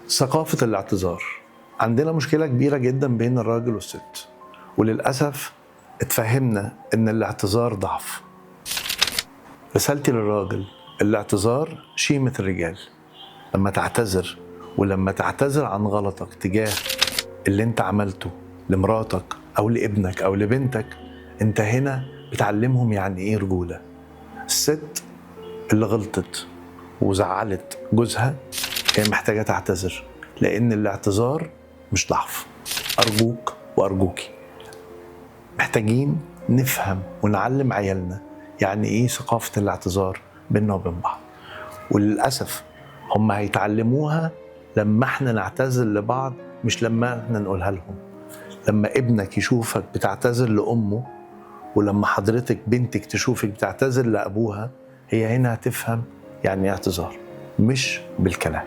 ثقافة الاعتذار. عندنا مشكلة كبيرة جدا بين الراجل والست، وللأسف اتفهمنا إن الاعتذار ضعف. رسالتي للراجل: الاعتذار شيمة الرجال. لما تعتذر، ولما تعتذر عن غلطك تجاه اللي انت عملته لمراتك أو لابنك أو لبنتك، انت هنا بتعلمهم يعني ايه رجولة. الست اللي غلطت وزعلت جوزها هي محتاجة تعتذر، لأن الاعتذار مش ضعف. أرجوك وأرجوكي، محتاجين نفهم ونعلم عيالنا يعني إيه ثقافة الاعتذار بيننا وبين بعض. وللأسف هم هيتعلموها لما احنا نعتذر لبعض، مش لما احنا نقولها لهم. لما ابنك يشوفك بتعتذر لأمه، ولما حضرتك بنتك تشوفك بتعتذر لأبوها، هي هنا هتفهم يعني ايه اعتذار، مش بالكلام.